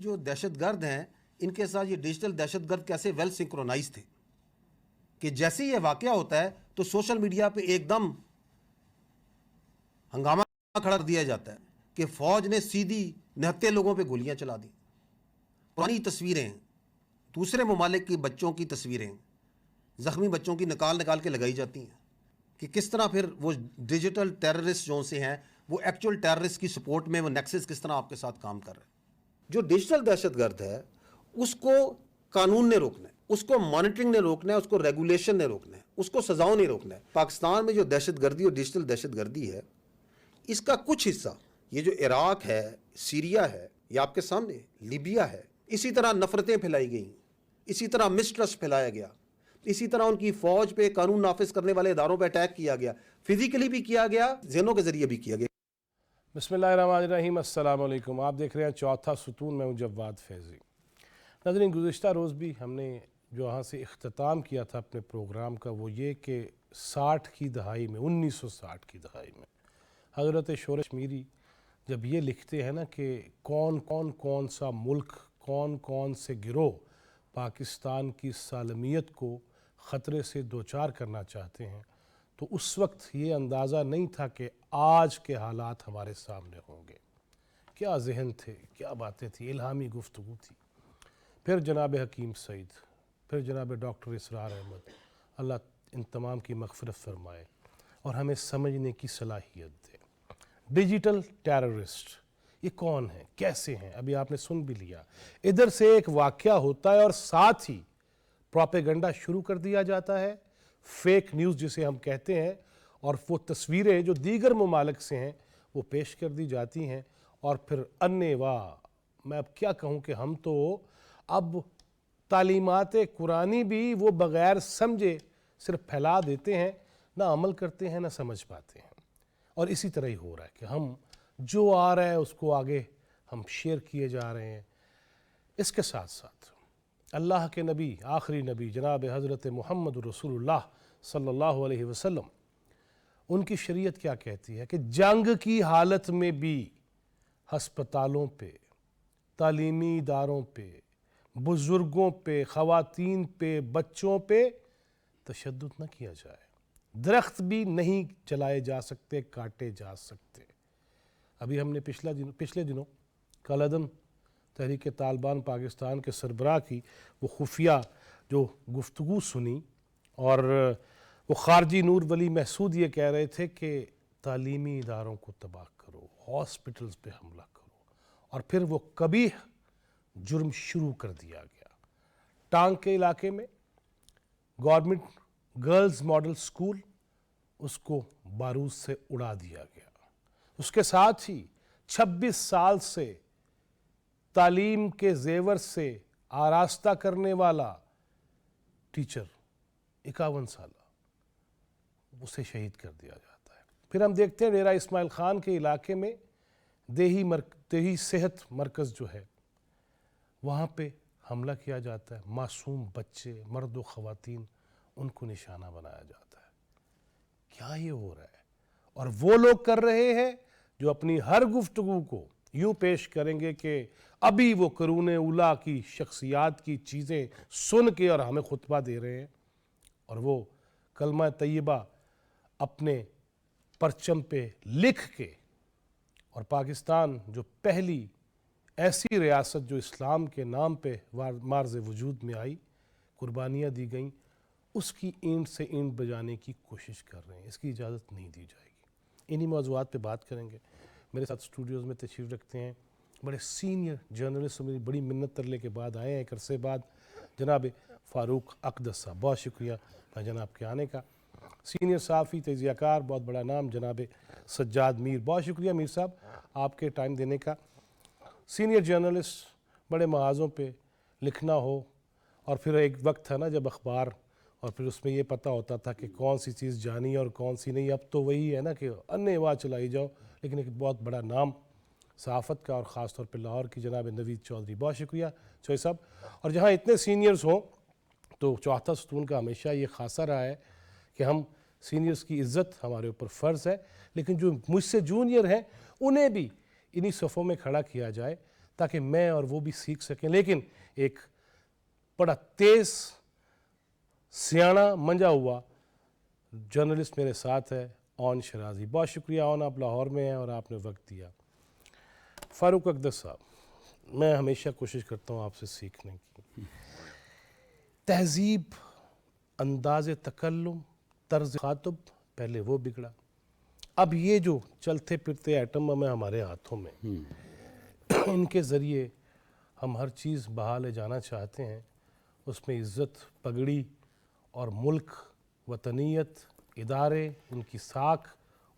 جو دہشت گرد ہیں ان کے ساتھ یہ ڈیجیٹل دہشت گرد کیسے ویل سنکرونائز تھے کہ جیسے یہ واقعہ ہوتا ہے تو سوشل میڈیا پہ ایک دم ہنگامہ کھڑا کر دیا جاتا ہے کہ فوج نے سیدھی نہتے لوگوں پہ گولیاں چلا دی. پرانی تصویریں دوسرے ممالک کی بچوں کی تصویریں زخمی بچوں کی نکال کے لگائی جاتی ہیں کہ کس طرح پھر وہ ڈیجیٹل ٹیررسٹ جو سے ہیں وہ ایکچوئل ٹیررسٹ کی سپورٹ میں وہ نیکسس کس طرح آپ کے ساتھ کام کر رہے ہیں. جو ڈیجیٹل دہشت گرد ہے اس کو قانون نے روکنا ہے, اس کو مانیٹرنگ نے روکنا ہے, اس کو ریگولیشن نے روکنا ہے, اس کو سزاؤں نے روکنا ہے. پاکستان میں جو دہشت گردی اور ڈیجیٹل دہشت گردی ہے اس کا کچھ حصہ یہ جو عراق ہے, سیریا ہے, یہ آپ کے سامنے لیبیا ہے, اسی طرح نفرتیں پھیلائی گئیں, اسی طرح مسٹرسٹ پھیلایا گیا, اسی طرح ان کی فوج پہ قانون نافذ کرنے والے اداروں پہ اٹیک کیا گیا, فزیکلی بھی کیا گیا, ذہنوں کے ذریعے بھی کیا گیا. بسم اللہ الرحمن الرحیم. السلام علیکم. آپ دیکھ رہے ہیں چوتھا ستون. میں ہوں جواد فیضی. ناظرین, گزشتہ روز بھی ہم نے جو یہاں سے اختتام کیا تھا اپنے پروگرام کا وہ یہ کہ 60 کی دہائی میں 1960 کی دہائی میں حضرت شورش میری جب یہ لکھتے ہیں نا کہ کون سا ملک کون سے گروہ پاکستان کی سالمیت کو خطرے سے دوچار کرنا چاہتے ہیں, تو اس وقت یہ اندازہ نہیں تھا کہ آج کے حالات ہمارے سامنے ہوں گے. کیا ذہن تھے, کیا باتیں تھیں, الہامی گفتگو تھی. پھر جناب حکیم سعید, پھر جناب ڈاکٹر اسرار احمد, اللہ ان تمام کی مغفرت فرمائے اور ہمیں سمجھنے کی صلاحیت دے. ڈیجیٹل ٹیررسٹ یہ کون ہیں, کیسے ہیں, ابھی آپ نے سن بھی لیا. ادھر سے ایک واقعہ ہوتا ہے اور ساتھ ہی پروپیگنڈا شروع کر دیا جاتا ہے, فیک نیوز جسے ہم کہتے ہیں, اور وہ تصویریں جو دیگر ممالک سے ہیں وہ پیش کر دی جاتی ہیں. اور پھر میں اب کیا کہوں کہ ہم تو اب تعلیمات قرآنی بھی وہ بغیر سمجھے صرف پھیلا دیتے ہیں, نہ عمل کرتے ہیں نہ سمجھ پاتے ہیں. اور اسی طرح ہی ہو رہا ہے کہ ہم جو آ رہا ہے اس کو آگے ہم شیئر کیے جا رہے ہیں. اس کے ساتھ ساتھ اللہ کے نبی, آخری نبی جناب حضرت محمد رسول اللہ صلی اللہ علیہ وسلم, ان کی شریعت کیا کہتی ہے کہ جنگ کی حالت میں بھی ہسپتالوں پہ, تعلیمی اداروں پہ, بزرگوں پہ, خواتین پہ, بچوں پہ تشدد نہ کیا جائے. درخت بھی نہیں جلائے جا سکتے, کاٹے جا سکتے. ابھی ہم نے پچھلے دنوں کالعدم تحریک طالبان پاکستان کے سربراہ کی وہ خفیہ جو گفتگو سنی, اور وہ خارجی نور ولی محسود یہ کہہ رہے تھے کہ تعلیمی اداروں کو تباہ کرو, ہاسپٹلز پہ حملہ کرو, اور پھر وہ قبیح جرم شروع کر دیا گیا. ٹانگ کے علاقے میں گورنمنٹ گرلز ماڈل سکول, اس کو بارود سے اڑا دیا گیا. اس کے ساتھ ہی 26 سال سے تعلیم کے زیور سے آراستہ کرنے والا ٹیچر 51 سالہ, اسے شہید کر دیا جاتا ہے. پھر ہم دیکھتے ہیں ڈیرہ اسماعیل خان کے علاقے میں دیہی صحت مرکز جو ہے وہاں پہ حملہ کیا جاتا ہے. معصوم بچے, مرد و خواتین, ان کو نشانہ بنایا جاتا ہے. کیا یہ ہو رہا ہے؟ اور وہ لوگ کر رہے ہیں جو اپنی ہر گفتگو کو یوں پیش کریں گے کہ ابھی وہ قرون اولیٰ کی شخصیات کی چیزیں سن کے اور ہمیں خطبہ دے رہے ہیں, اور وہ کلمہ طیبہ اپنے پرچم پہ لکھ کے, اور پاکستان جو پہلی ایسی ریاست جو اسلام کے نام پہ مارز وجود میں آئی, قربانیاں دی گئیں, اس کی اینٹ سے اینٹ بجانے کی کوشش کر رہے ہیں. اس کی اجازت نہیں دی جائے گی. انہی موضوعات پہ بات کریں گے. میرے ساتھ اسٹوڈیوز میں تشریف رکھتے ہیں بڑے سینئر جرنلسٹ, میری بڑی منت ترلے کے بعد آئے ہیں ایک عرصے بعد, جناب فاروق اقدس صاحب. بہت شکریہ بھائی جان آپ کے آنے کا. سینئر صحافی, تجزیہ کار, بہت بڑا نام, جناب سجاد میر. بہت شکریہ میر صاحب آپ کے ٹائم دینے کا. سینئر جرنلسٹ, بڑے محاذوں پہ لکھنا ہو, اور پھر ایک وقت تھا نا جب اخبار, اور پھر اس میں یہ پتہ ہوتا تھا کہ کون سی چیز جانی اور کون سی نہیں. اب تو وہی ہے نا کہ انے واہ چلائی جاؤ. لیکن ایک بہت بڑا نام صحافت کا, اور خاص طور پہ لاہور کی, جناب نوید چودھری. بہت شکریہ چوہے صاحب. اور جہاں اتنے سینئرز ہوں تو چوتھا ستون کا ہمیشہ یہ خاصہ رہا ہے کہ ہم سینئرز کی عزت ہمارے اوپر فرض ہے, لیکن جو مجھ سے جونیئر ہیں انہیں بھی انہی صفوں میں کھڑا کیا جائے تاکہ میں اور وہ بھی سیکھ سکیں. لیکن ایک بڑا تیز سیاںہ منجا ہوا جرنلسٹ میرے ساتھ ہے، اون شرازی. بہت شکریہ اون، آپ لاہور میں ہیں اور آپ نے وقت دیا. فاروق اقدس صاحب، میں ہمیشہ کوشش کرتا ہوں آپ سے سیکھنے کی. تہذیب، انداز تکلم، طرز خاطب، پہلے وہ بگڑا، اب یہ جو چلتے پھرتے ایٹم بم ہیں ہمارے ہاتھوں میں، ان کے ذریعے ہم ہر چیز بحا لے جانا چاہتے ہیں. اس میں عزت، پگڑی اور ملک، وطنیت، ادارے، ان کی ساکھ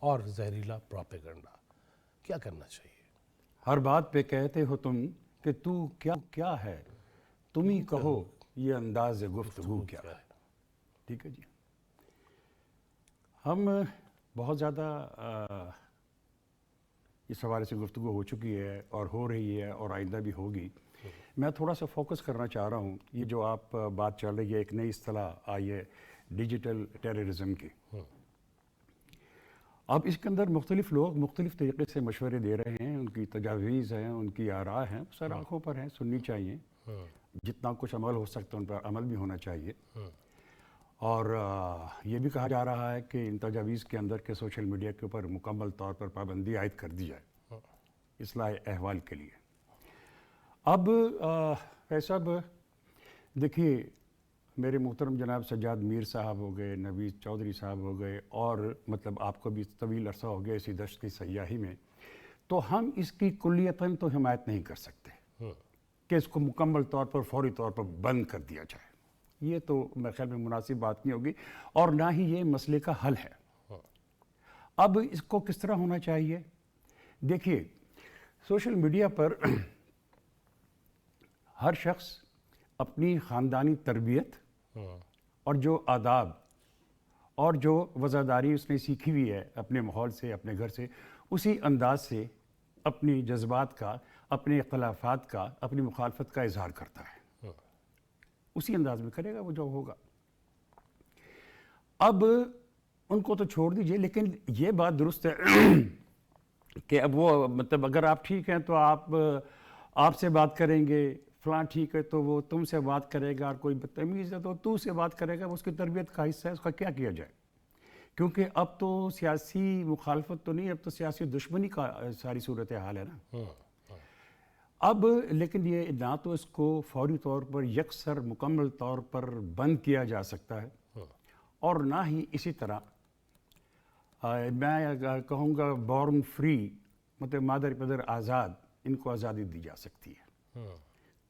اور زہریلا پروپیگنڈا. کیا کرنا چاہیے؟ ہر بات پہ کہتے ہو تم کہ تو کیا ہے، تم ہی کہو یہ انداز گفتگو کیا ہے. ٹھیک ہے جی. ہم بہت زیادہ اس حوالے سے گفتگو ہو چکی ہے اور ہو رہی ہے اور آئندہ بھی ہوگی. میں تھوڑا سا فوکس کرنا چاہ رہا ہوں. یہ جو آپ بات چل رہی ہے، ایک نئی اصطلاح آئی ہے ڈیجیٹل ٹیررزم کی. اب اس کے اندر مختلف لوگ مختلف طریقے سے مشورے دے رہے ہیں، ان کی تجاویز ہیں، ان کی آراء ہیں، سر آنکھوں پر ہیں، سننی چاہیے. جتنا کچھ عمل ہو سکتا ہے ان پر عمل بھی ہونا چاہیے. اور یہ بھی کہا جا رہا ہے کہ ان تجاویز کے اندر کہ سوشل میڈیا کے اوپر مکمل طور پر پابندی عائد کر دی جائے اصلاح احوال کے لیے. اب صاحب دیکھیے، میرے محترم جناب سجاد میر صاحب ہو گئے، نوید چودھری صاحب ہو گئے، اور مطلب آپ کو بھی طویل عرصہ ہو گیا اسی دشت کی سیاحی میں، تو ہم اس کی کلیتاً تو حمایت نہیں کر سکتے کہ اس کو مکمل طور پر فوری طور پر بند کر دیا جائے. یہ تو میرے خیال میں مناسب بات نہیں ہوگی، اور نہ ہی یہ مسئلے کا حل ہے. اب اس کو کس طرح ہونا چاہیے؟ دیکھیے، سوشل میڈیا پر ہر شخص اپنی خاندانی تربیت اور جو آداب اور جو وفاداری اس نے سیکھی ہوئی ہے اپنے ماحول سے، اپنے گھر سے، اسی انداز سے اپنی جذبات کا، اپنے اختلافات کا، اپنی مخالفت کا اظہار کرتا ہے. اسی انداز میں کرے گا وہ جو ہوگا. اب ان کو تو چھوڑ دیجئے، لیکن یہ بات درست ہے کہ اب وہ مطلب اگر آپ ٹھیک ہیں تو آپ سے بات کریں گے، فلاں ٹھیک ہے تو وہ تم سے بات کرے گا، اور کوئی بدتمیز ہے تو سے بات کرے گا. اس کی تربیت کا حصہ ہے، اس کا کیا کیا جائے؟ کیونکہ اب تو سیاسی مخالفت تو نہیں، اب تو سیاسی دشمنی کا ساری صورتحال ہے نا. اب لیکن یہ نہ تو اس کو فوری طور پر یکسر مکمل طور پر بند کیا جا سکتا ہے، اور نہ ہی اسی طرح میں کہوں گا بورن فری، مطلب مادر پدر آزاد، ان کو آزادی دی جا سکتی ہے.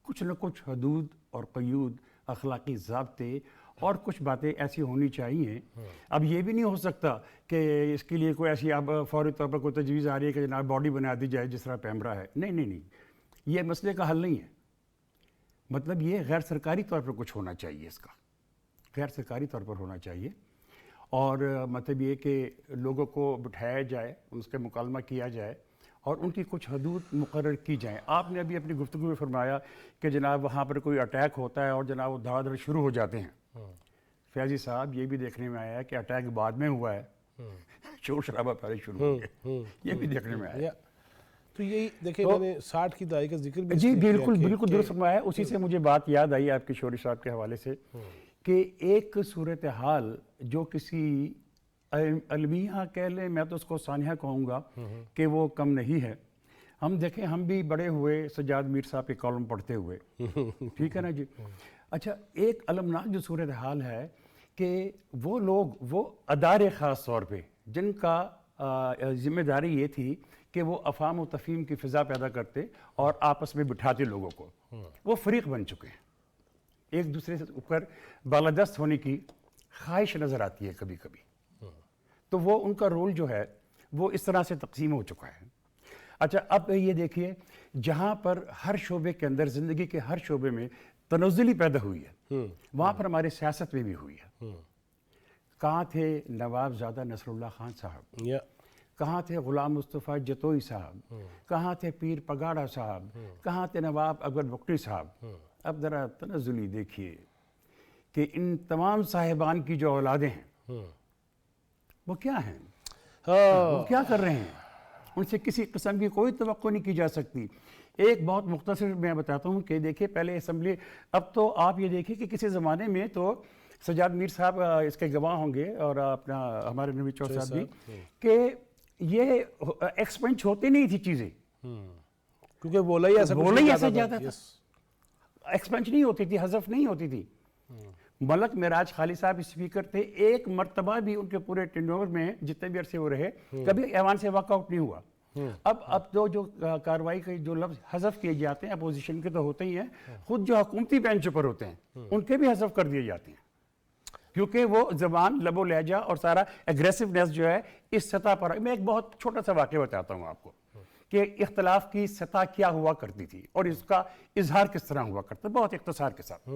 کچھ نہ کچھ حدود اور قیود، اخلاقی ضابطے اور کچھ باتیں ایسی ہونی چاہیے. اب یہ بھی نہیں ہو سکتا کہ اس کے لیے کوئی ایسی اب فوری طور پر کوئی تجویز آ رہی ہے کہ جناب باڈی بنا دی جائے جس طرح پیمرا ہے. نہیں، یہ مسئلے کا حل نہیں ہے. مطلب یہ غیر سرکاری طور پر کچھ ہونا چاہیے، اس کا غیر سرکاری طور پر ہونا چاہیے. اور مطلب یہ کہ لوگوں کو بٹھایا جائے، ان سے مکالمہ کیا جائے اور ان کی کچھ حدود مقرر کی جائیں. آپ نے ابھی اپنی گفتگو میں فرمایا کہ جناب وہاں پر کوئی اٹیک ہوتا ہے اور جناب وہ دھڑا دھڑ شروع ہو جاتے ہیں. فیاضی صاحب، یہ بھی دیکھنے میں آیا ہے کہ اٹیک بعد میں ہوا ہے، شور شرابہ پہلے شروع ہو گیا، یہ بھی دیکھنے میں آیا. تو یہی دیکھیں، میں نے 60 کی دہائی کا ذکر بھی جی بالکل درست فرمایا ہے. اسی سے مجھے بات یاد آئی آپ کی شوری صاحب کے حوالے سے کہ ایک صورتحال جو کسی المیہ کہہ لیں، میں تو اس کو سانحہ کہوں گا کہ وہ کم نہیں ہے. ہم دیکھیں، ہم بھی بڑے ہوئے سجاد میر صاحب کے کالم پڑھتے ہوئے، ٹھیک ہے نا جی. اچھا، ایک المناک جو صورتحال ہے کہ وہ لوگ، وہ ادارے خاص طور پہ جن کا ذمہ داری یہ تھی کہ وہ افہام و تفہیم کی فضا پیدا کرتے اور آپس میں بٹھاتے لوگوں کو، وہ فریق بن چکے ہیں. ایک دوسرے سے اوپر بالادست ہونے کی خواہش نظر آتی ہے کبھی کبھی. تو وہ ان کا رول جو ہے وہ اس طرح سے تقسیم ہو چکا ہے. اچھا، اب یہ دیکھیے، جہاں پر ہر شعبے کے اندر، زندگی کے ہر شعبے میں تنزلی پیدا ہوئی ہے، وہاں پر ہمارے سیاست میں بھی ہوئی ہے. کہاں تھے نواب زادہ نصر اللہ خان صاحب؟ کہاں تھے غلام مصطفیٰ جتوئی صاحب؟ کہاں تھے پیر پگاڑا صاحب؟ کہاں تھے نواب اکبر بگٹی صاحب؟ اب ذرا تنزلی دیکھیے کہ ان تمام صاحبان کی جو اولادیں ہیں وہ کیا ہیں، وہ کیا کر رہے ہیں. ان سے کسی قسم کی کوئی توقع نہیں کی جا سکتی. ایک بہت مختصر میں بتاتا ہوں کہ دیکھیے پہلے اسمبلی، اب تو آپ یہ دیکھیں کہ کسی زمانے میں تو سجاد میر صاحب اس کے گواہ ہوں گے اور اپنا ہمارے نوید چوہدری صاحب بھی، کہ یہ ایکسپینچ ہوتی نہیں تھی چیزیں، کیونکہ بولا ہی ایسا جاتا تھا، ایکسپینچ نہیں ہوتی تھی، حذف نہیں ہوتی تھی. ملک معراج خالی صاحب اسپیکر تھے، ایک مرتبہ بھی ان کے پورے ٹینور میں جتنے بھی عرصے وہ رہے کبھی ایوان سے واک آؤٹ نہیں ہوا. اب تو جو کاروائی کے جو لفظ حذف کیے جاتے ہیں اپوزیشن کے تو ہوتے ہی ہیں، خود جو حکومتی بینچ پر ہوتے ہیں ان کے بھی حذف کر دیے جاتے ہیں، کیونکہ وہ زبان، لب و لہجہ اور سارا ایگریسونیس جو ہے اس سطح پر. میں ایک بہت چھوٹا سا واقعہ بتاتا ہوں آپ کو کہ اختلاف کی سطح کیا ہوا کرتی تھی اور اس کا اظہار کس طرح ہوا کرتا، بہت اختصار کے ساتھ.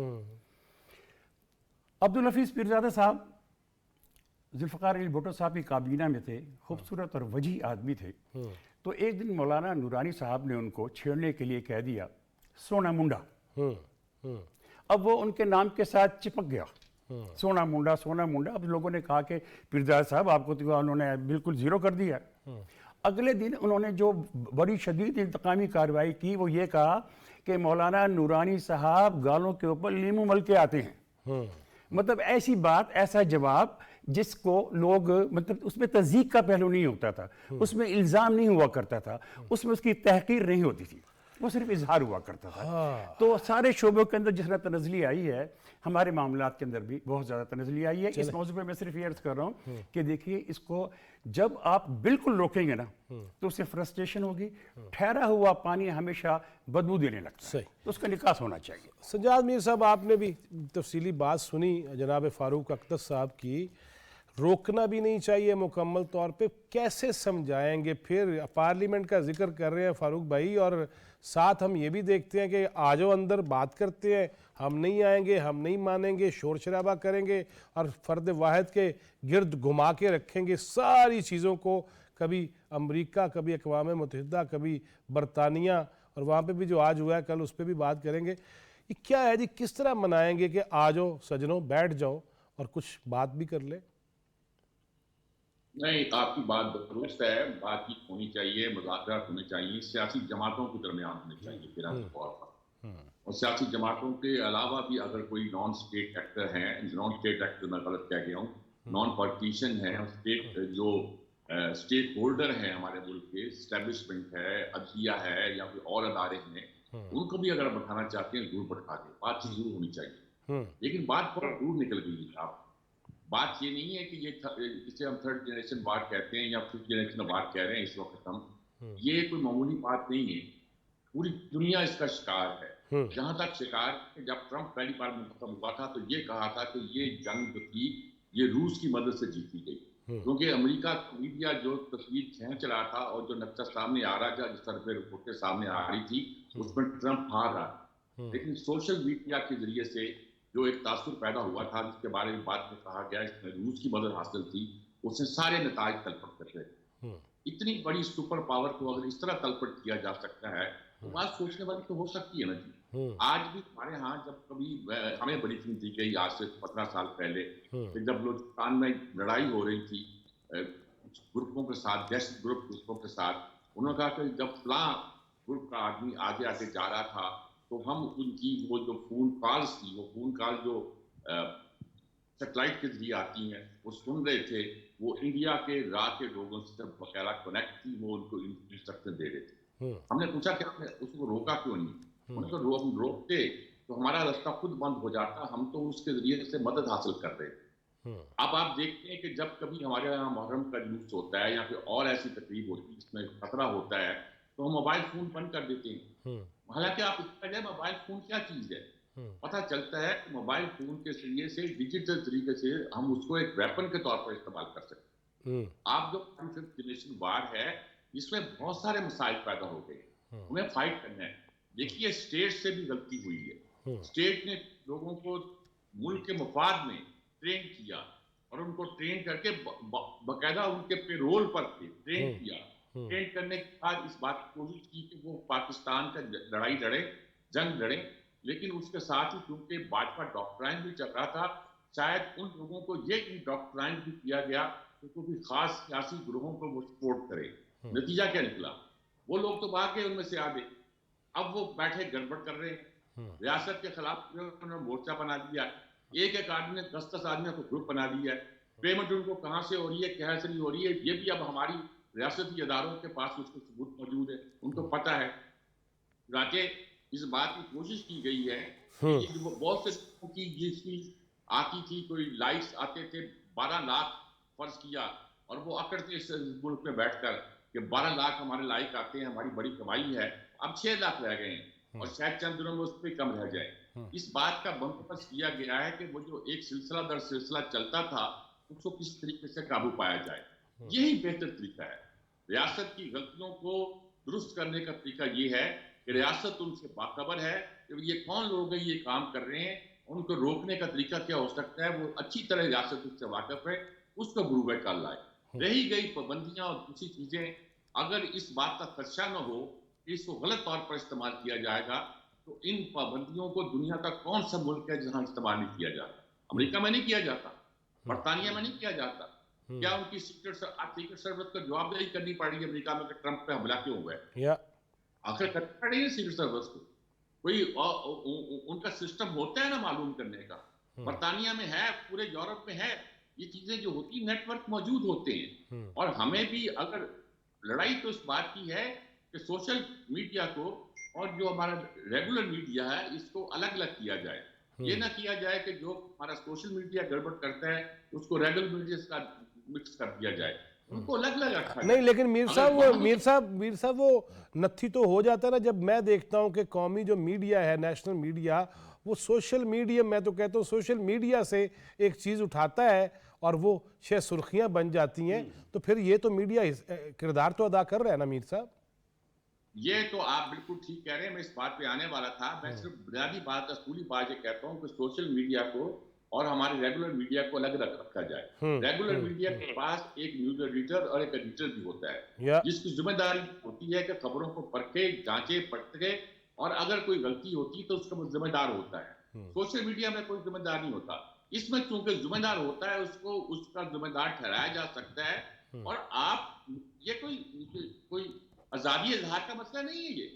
عبدالحفیظ پیرزادہ صاحب ذوالفقار علی بھٹو صاحب کی کابینہ میں تھے، خوبصورت اور وجیح آدمی تھے. تو ایک دن مولانا نورانی صاحب نے ان کو چھیڑنے کے لیے کہہ دیا سونا منڈا. اب وہ ان کے نام کے ساتھ چپک گیا، سونا منڈا سونا منڈا. اب لوگوں نے کہا کہ پیرزادہ صاحب آپ کو تو انہوں نے بالکل زیرو کر دیا. اگلے دن انہوں نے جو بڑی شدید انتقامی کارروائی کی وہ یہ کہا کہ مولانا نورانی صاحب گالوں کے اوپر لیمو مل کے آتے ہیں. مطلب ایسی بات، ایسا جواب جس کو لوگ، مطلب اس میں تصدیق کا پہلو نہیں ہوتا تھا، اس میں الزام نہیں ہوا کرتا تھا، اس میں اس کی تحقیر نہیں ہوتی تھی، وہ صرف اظہار ہوا کرتا تھا. تو سارے شعبوں کے اندر جس طرح تنزلی آئی ہے، ہمارے معاملات کے اندر بھی بہت زیادہ تنزلی آئی ہے. اس موضوع پہ میں صرف یہ عرض کر رہا ہوں کہ دیکھیے اس کو جب آپ بالکل روکیں گے نا تو اس سے فرسٹریشن ہوگی. ٹھہرا ہوا پانی ہمیشہ بدبو دینے لگتا ہے، تو اس کا نکاس ہونا چاہیے. سجاد میر صاحب، آپ نے بھی تفصیلی بات سنی جناب فاروق اقدس صاحب کی. روکنا بھی نہیں چاہیے مکمل طور پہ، کیسے سمجھائیں گے؟ پھر پارلیمنٹ کا ذکر کر رہے ہیں فاروق بھائی، اور ساتھ ہم یہ بھی دیکھتے ہیں کہ آ جاؤ اندر بات کرتے ہیں، ہم نہیں آئیں گے، ہم نہیں مانیں گے، شور شرابہ کریں گے اور فرد واحد کے گرد گھما کے رکھیں گے ساری چیزوں کو. کبھی امریکہ، کبھی اقوام متحدہ، کبھی برطانیہ، اور وہاں پہ بھی جو آج ہوا ہے کل اس پہ بھی بات کریں گے. یہ کیا ہے جی؟ کس طرح منائیں گے کہ آ جاؤ سجنوں، بیٹھ جاؤ اور کچھ بات بھی کر لیں؟ نہیں، آپ کی بات درست ہے، بات چیت ہونی چاہیے، مذاکرات ہونے چاہیے، سیاسی جماعتوں کے درمیان ہونے چاہیے بلا طور پر. اور سیاسی جماعتوں کے علاوہ بھی اگر کوئی نان اسٹیٹ ایکٹر ہیں، نان اسٹیٹ ایکٹر میں غلط کہہ گیا ہوں، نان پالیٹیشین ہیں، اسٹیٹ جو اسٹیک ہولڈر ہیں ہمارے ملک کے، اسٹیبلشمنٹ ہے، عدلیہ ہے یا کوئی اور ادارے ہیں، ان کو بھی اگر بٹھانا چاہتے ہیں ضرور بٹھا دیں، بات چیت ضرور ہونی چاہیے. لیکن بات بہت دور نکل گئی ہے. آپ بات یہ نہیں ہے کہ یہ جسے ہم تھرڈ جنریشن وار کہتے ہیں یا ففتھ جنریشن وار کہہ رہے ہیں اس وقت ہم، یہ کوئی معمولی بات نہیں ہے. پوری دنیا اس کا شکار ہے. جہاں تک شکار، جب ٹرمپ پہلی بار منتخب ہوا تھا تو یہ کہا تھا کہ یہ جنگ جو تھی یہ روس کی مدد سے جیتی گئی، کیونکہ امریکہ میڈیا جو تصویر کھینچ رہا تھا اور جو نقشہ سامنے آ رہا تھا، جس طرح پہ رپورٹیں سامنے آ رہی تھی، اس میں ٹرمپ ہار رہا تھا. لیکن سوشل میڈیا کے ذریعے سے جو ایک تاثر پیدا ہوا تھا، جس کے بارے میں بات میں کہا گیا اس میں روس کی مدد حاصل تھی، اس نے سارے نتائج تلپٹ کر گئے. اتنی بڑی سپر پاور کو اگر اس طرح تلپٹ کیا جا سکتا ہے تو بات سوچنے والی تو ہو سکتی ہے نا جی. آج بھی ہمارے ہاں جب کبھی ہمیں بڑی فلم دی گئی آج سے 15 سال پہلے کہ جب بلوچستان میں لڑائی ہو رہی تھی گروپوں کے ساتھ، دہشت گروپوں کے ساتھ، انہوں نے کہا کہ جب فلاں گروپ کا آدمی آگے آگے جا رہا تھا تو ہم ان کی وہ جو فون کالز تھی، وہ فون کال جو سیٹلائٹ کے ذریعے آتی ہیں وہ سن رہے تھے، وہ انڈیا کے راہ کے لوگوں سے بقیرہ کنیکٹ تھی، وہ ان کو انسٹرکشن دے رہے تھے. ہم نے پوچھا کہ ہم نے اس کو روکا کیوں نہیں؟ انہوں نے کہا ہم روکتے تو ہمارا رستہ خود بند ہو جاتا، ہم تو اس کے ذریعے سے مدد حاصل کر رہے تھے. اب آپ دیکھتے ہیں کہ جب کبھی ہمارے یہاں محرم کا جلوس ہوتا ہے یا پھر اور ایسی تقریب ہوتی ہے جس میں خطرہ ہوتا ہے تو ہم موبائل فون بند کر دیتے ہیں. حالانکہ آپ اس کا موبائل فون کیا چیز ہے، پتہ چلتا ہے کہ موبائل فون کے ذریعے سے ڈیجیٹل طریقے سے ہم اس کو ایک ویپن کے طور پر استعمال کر سکتے ہیں. آپ جو ففتھ جنریشن وار ہے اس میں بہت سارے مسائل پیدا ہو گئے، ہمیں فائٹ کرنا ہے. دیکھیے اسٹیٹ سے بھی غلطی ہوئی ہے. اسٹیٹ نے لوگوں کو ملک کے مفاد میں ٹرین کیا اور ان کو ٹرین کر کے باقاعدہ ان کے پیرول پر ٹرین کیا. ٹرین کرنے کے بعد اس بات کی کوشش کی کہ وہ پاکستان کا لڑائی لڑے، جنگ لڑے، لیکن اس کے ساتھ ہی کیونکہ باجپا ڈاکٹرائن بھی چل رہا تھا، شاید ان لوگوں کو یہ ڈاکٹرائن بھی کیا گیا کہ کوئی خاص سیاسی گروہوں کو وہ سپورٹ کرے. نتیجہ کیا نکلا؟ وہ لوگ تو بھاگ گئے ان میں سے آدھے، اب وہ بیٹھے گڑبڑ کر رہے ہیں، ریاست کے خلاف انہوں نے مورچہ بنا دیا، ایک آدمی نے 10 آدمیوں کو گروپ بنا دیا ہے، پیمنٹ ان کو کہاں سے ہو رہی ہے، کہاں سے نہیں ہو رہی ہے، یہ بھی اب ہماری ریاستی اداروں کے پاس اس کو ثبوت موجود ہے، ان کو پتہ ہے۔ چنانچہ اس بات کی کوشش کی گئی ہے کہ بہت سے لوگوں کی جس کی آتی تھی، کوئی لائکس آتے تھے 12 لاکھ فرض کیا، اور وہ اکڑتے اس ملک میں بیٹھ کر کہ 12 لاکھ ہمارے لائک آتے ہیں، ہماری بڑی کمائی ہے، اب 6 لاکھ رہ گئے ہیں اور شاید چند دنوں میں اس پہ کم رہ جائے۔ اس بات کا بندوبست کیا گیا ہے کہ وہ جو ایک سلسلہ در سلسلہ چلتا تھا اس کو کس طریقے سے قابو پایا جائے، یہی بہتر طریقہ ہے۔ ریاست کی غلطیوں کو درست کرنے کا طریقہ یہ ہے کہ ریاست ان سے باخبر ہے کہ یہ کون لوگ ہیں یہ کام کر رہے ہیں، ان کو روکنے کا طریقہ کیا ہو سکتا ہے، وہ اچھی طرح ریاست اس سے واقف ہے، اس کو بروئے کار لائے۔ رہی گئی پابندیاں اور دوسری چیزیں، اگر اس بات کا خدشہ نہ ہو کہ اس کو غلط طور پر استعمال کیا جائے گا، تو ان پابندیوں کو دنیا کا کون سا ملک ہے جہاں استعمال نہیں کیا جاتا؟ امریکہ میں نہیں کیا جاتا، برطانیہ میں نہیں کیا جاتا، کیا ان کی سیکرٹ سروس کو جواب دہی کرنی پڑ رہی ہے امریکہ میں کہ ٹرمپ پہ حملہ کیوں ہوا ہے؟ آخر کرنی پڑ رہی ہے سیکرٹ سروس کو، کوئی ان کا سسٹم ہوتا ہے نا معلوم کرنے کا، برطانیہ میں ہے، پورے یورپ میں ہے، یہ چیزیں جو ہوتی نیٹ ورک موجود ہوتے ہیں۔ اور ہمیں بھی اگر لڑائی تو اس بات کی ہے کہ سوشل میڈیا کو اور جو ہمارا ریگولر میڈیا ہے اس کو الگ الگ کیا جائے، یہ نہ کیا جائے کہ جو ہمارا سوشل میڈیا گڑبڑ کرتا ہے اس کو ریگولر میڈیا کا مکس کر دیا جائے، ان کو الگ الگ رکھا نہیں، جائے۔ لیکن میر صاحب وہ نتھی تو ہو جاتا ہے نا جب میں دیکھتا ہوں کہ قومی جو میڈیا ہے، نیشنل میڈیا، وہ سوشل میڈیا، میں تو کہتا ہوں سوشل میڈیا سے ایک چیز اٹھاتا ہے اور وہ شاید سرخیاں بن جاتی ہیں، تو پھر یہ تو میڈیا کردار تو ادا کر رہا ہے نا میر صاحب؟ یہ تو آپ بالکل ٹھیک کہہ رہے ہیں، میں اس بات پہ آنے والا تھا۔ میں صرف بنیادی بات، اصولی بات یہ کہتا ہوں کہ سوشل میڈیا کو اور ہمارے ریگولر میڈیا کو الگ الگ رکھا جائے۔ ریگولر میڈیا کے پاس ایک نیوز ایڈیٹر اور ایک ایڈیٹر بھی ہوتا ہے، جس کی ذمہ داری ہوتی ہے کہ خبروں کو پرکھے، جانچے، پرکھے، اور اگر کوئی غلطی ہوتی تو اس کا وہ ذمہ دار ہوتا ہے۔ سوشل میڈیا میں کوئی ذمہ دار نہیں ہوتا، اس میں چونکہ ذمہ دار ہوتا ہے اس کو اس کا ذمہ دار ٹھہرایا جا سکتا ہے۔ اور آپ یہ کوئی آزادی اظہار کا مسئلہ نہیں ہے،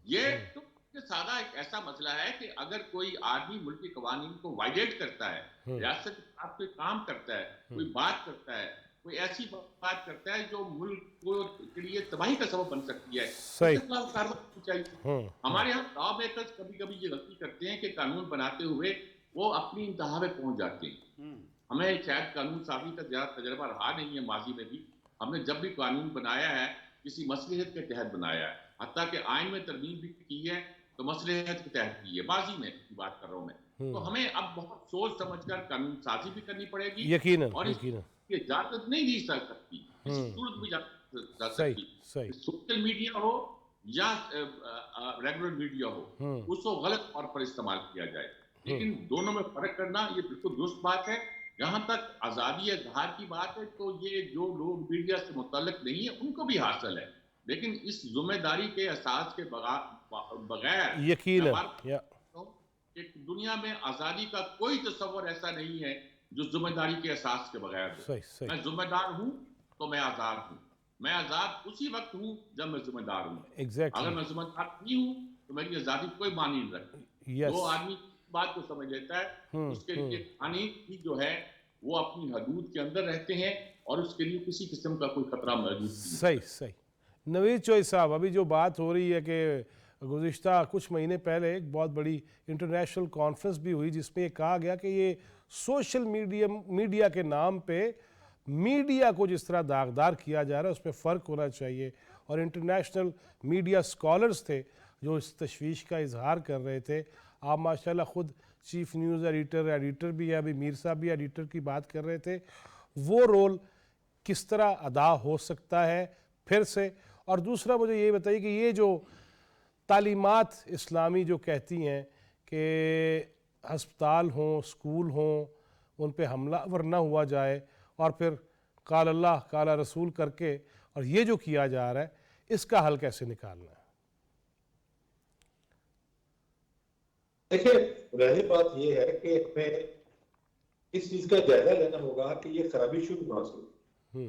یہ تو سادہ ایک ایسا مسئلہ ہے کہ اگر کوئی آدمی ملکی قوانین کو وائلیٹ کرتا ہے، ریاست کے خلاف کوئی کام کرتا ہے، کوئی بات کرتا ہے، کوئی ایسی بات کرتا ہے جو ملک کے لیے تباہی کا سبب بن سکتی ہے، اس کے خلاف کارروائی ہونی چاہیے۔ ہمارے یہاں لاء میکرز کبھی کبھی یہ غلطی کرتے ہیں کہ قانون بناتے ہوئے وہ اپنی انتہا میں پہنچ جاتے ہیں۔ ہمیں شاید قانون سازی کا زیادہ تجربہ رہا نہیں ہے ماضی میں بھی، ہم نے جب بھی قانون بنایا ہے کسی مصلحت کے تحت بنایا ہے، حتیٰ کہ آئین میں ترمیم بھی کی ہے تو مصلحت کے تحت کی ہے، ماضی میں کی بات کر رہا ہوں میں۔ تو ہمیں اب بہت سوچ سمجھ کر قانون سازی بھی کرنی پڑے گی، اور اس کی اجازت نہیں دی جا سکتی، کسی صورت بھی جا سکتی، سوشل میڈیا ہو یا ریگولر میڈیا ہو، اس کو غلط طور پر استعمال کیا جائے، لیکن دونوں میں فرق کرنا یہ بالکل درست بات ہے۔ جہاں تک آزادی اظہار کی بات ہے تو یہ جو لوگ میڈیا سے متعلق نہیں ہیں ان کو بھی حاصل ہے، لیکن اس ذمہ داری کے احساس کے بغیر ایک دنیا میں آزادی کا کوئی تصور ایسا نہیں ہے جو ذمہ داری کے احساس کے بغیر ہو۔ میں ذمہ دار ہوں تو میں آزاد ہوں، میں آزاد اسی وقت ہوں جب میں ذمہ دار ہوں، اگر میں ذمہ دار نہیں ہوں تو میری آزادی کوئی معنی نہیں رکھتی۔ جو آدمی بات کو سمجھ لیتا ہے اس کے لیے قانون بھی جو ہے وہ اپنی حدود کے اندر رہتے ہیں اور اس کے لیے کسی قسم کا کوئی خطرہ موجود نہیں۔ صحیح۔ نوید چوئی صاحب، ابھی جو بات ہو رہی ہے کہ گزشتہ کچھ مہینے پہلے ایک بہت بڑی انٹرنیشنل کانفرنس بھی ہوئی جس میں یہ کہا گیا کہ یہ سوشل میڈیا کے نام پہ میڈیا کو جس طرح داغدار کیا جا رہا ہے اس پہ فرق ہونا چاہیے، اور انٹرنیشنل میڈیا اسکالرز تھے جو اس تشویش کا اظہار کر رہے تھے۔ آپ ماشاءاللہ خود چیف نیوز ایڈیٹر بھی ہے، ابھی میر صاحب بھی ایڈیٹر کی بات کر رہے تھے، وہ رول کس طرح ادا ہو سکتا ہے پھر سے؟ اور دوسرا مجھے یہ بتائیے کہ یہ جو تعلیمات اسلامی جو کہتی ہیں کہ ہسپتال ہوں، اسکول ہوں، ان پہ حملہ ور نہ ہوا جائے، اور پھر قال اللہ قال رسول کر کے، اور یہ جو کیا جا رہا ہے اس کا حل کیسے نکالنا ہے؟ دیکھیں، رہی بات یہ ہے کہ ہمیں اس چیز کا جائزہ لینا ہوگا کہ یہ خرابی شروع کہاں سے ہوئی۔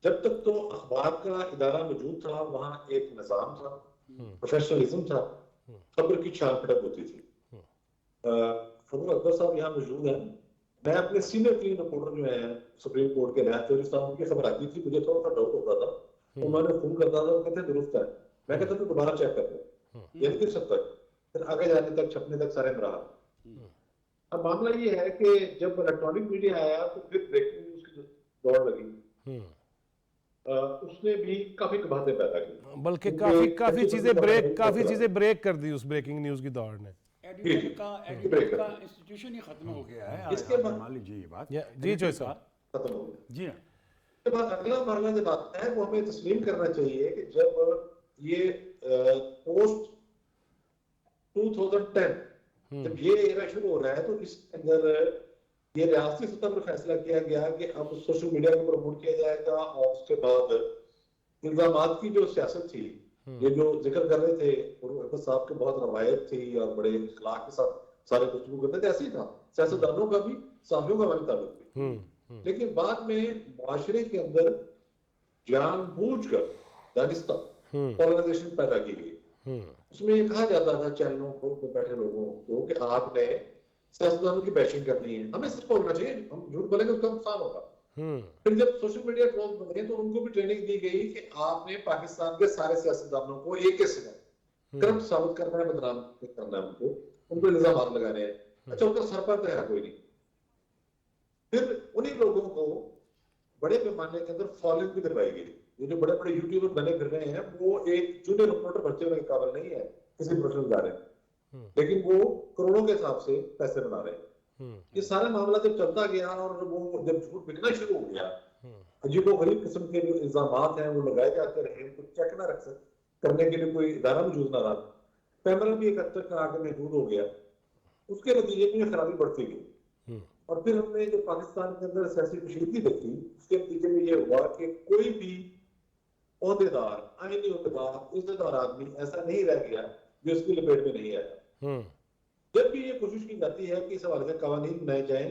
جب تک تو اخبار کا ادارہ موجود تھا وہاں ایک نظام تھا، پروفیشنلزم تھا، خبر کی چھان پھٹک ہوتی تھی. فروغ اکبر صاحب یہاں موجود ہیں. میں اپنے سینئر ترین رپورٹر جو ہیں سپریم کورٹ کے نیا چوری صاحب کی خبر آتی تھی، مجھے تھوڑا سا ڈاؤٹ ہوتا تھا تو میں نے فون کرتا تھا، وہ کہتے ہیں درست ہے. میں کہتا تھا دوبارہ چیک کر لیں، یہ کس حد تک پھر آگے جانے تک چھپنے تک سارے میں رہا. اب معاملہ یہ ہے کہ جب الیکٹرانک میڈیا آیا تو پھر بریکنگ نیوز کی دوڑ لگی. اس نے بھی کافی کباہتیں پیدا کی، بلکہ کافی چیزیں بریک کر دی اس بریکنگ نیوز کی دوڑ نے. ایڈیٹر کا انسٹیٹیوشن ہی ختم ہو گیا ہے. اس کے بعد مان لیجیے یہ بات جی چوہے صاحب ختم ہو گیا. جی ہاں. اس کے بعد اگلا مرحلہ جب آتا ہے وہ ہمیں تسلیم کرنا چاہیے کہ جب یہ پوسٹ 2010 جب یہ ایرا شروع ہو رہا ہے تو اس کے اندر یہ ریاستی سطح پر فیصلہ کیا گیا کہ اب سوشل میڈیا کو پروموٹ کیا جائے گا، اور اس کے بعد الزامات کی جو سیاست تھی، یہ جو ذکر کر رہے تھے فروغ صاحب کے بہت روایت تھی اور بڑے اخلاق کے ساتھ سارے گفتگو کرتے تھے، ایسے ہی تھا سیاستدانوں کا بھی صحافیوں کا بھی تعلق بھی. لیکن بعد میں معاشرے کے اندر جان بوجھ کر دانستہ پولرائزیشن پیدا کی گئی. اس میں یہ کہا جاتا تھا چینلوں کو بیٹھے لوگوں کو کہ آپ نے سیاستدانوں کی بیشنگ کرنی ہے، ہمیں سچ بولنا چاہیے، ہم جھوٹ بولیں گے اس کا نقصان ہوگا. پھر جب سوشل میڈیا ٹرولز بنے تو ان کو بھی ٹریننگ دی گئی کہ آپ نے پاکستان کے سارے سیاستدانوں کو ایک کے ساتھ کرپٹ ثابت کرنا ہے، بدنام کرنا ہے، ان کو الزامات لگانے ہیں. اچھا ان کا سر پر ہے کوئی نہیں. پھر انہی لوگوں کو بڑے پیمانے کے اندر فالوئنگ بھی کروائی گئی. یہ جو بڑے بڑے یوٹیوبر بنے پھر رہے ہیں وہ ایک جونیئر رپورٹر بچے ہونے کے قابل نہیں ہے کسی پروفیشنل ادارے میں، لیکن وہ کروڑوں کے حساب سے پیسے بنا رہے ہیں. یہ سارا معاملہ جب چلتا گیا اور وہ جب جھوٹ بکنا شروع ہو گیا، عجیب و غریب قسم کے جو الزامات ہیں وہ لگائے جاتے رہے، ان کو چیک نہ رکھ کرنے کے لیے کوئی ادارہ موجود نہ رہا، پیمرا بھی ایک حد تک آ کے محدود ہو گیا. اس کے نتیجے میں خرابی بڑھتی گئی. اور پھر ہم نے جو پاکستان کے اندر سیاسی کشیدگی دیکھی، اس کے نتیجے میں یہ ہوا کہ کوئی بھی عہدیدار، آئینی عہدیدار، عزتدار آدمی ایسا نہیں رہ گیا جو اس کی لپیٹ میں نہیں آیا. جب بھی یہ کوشش کی جاتی ہے کہ اس حوالے سے قوانین بنائے جائیں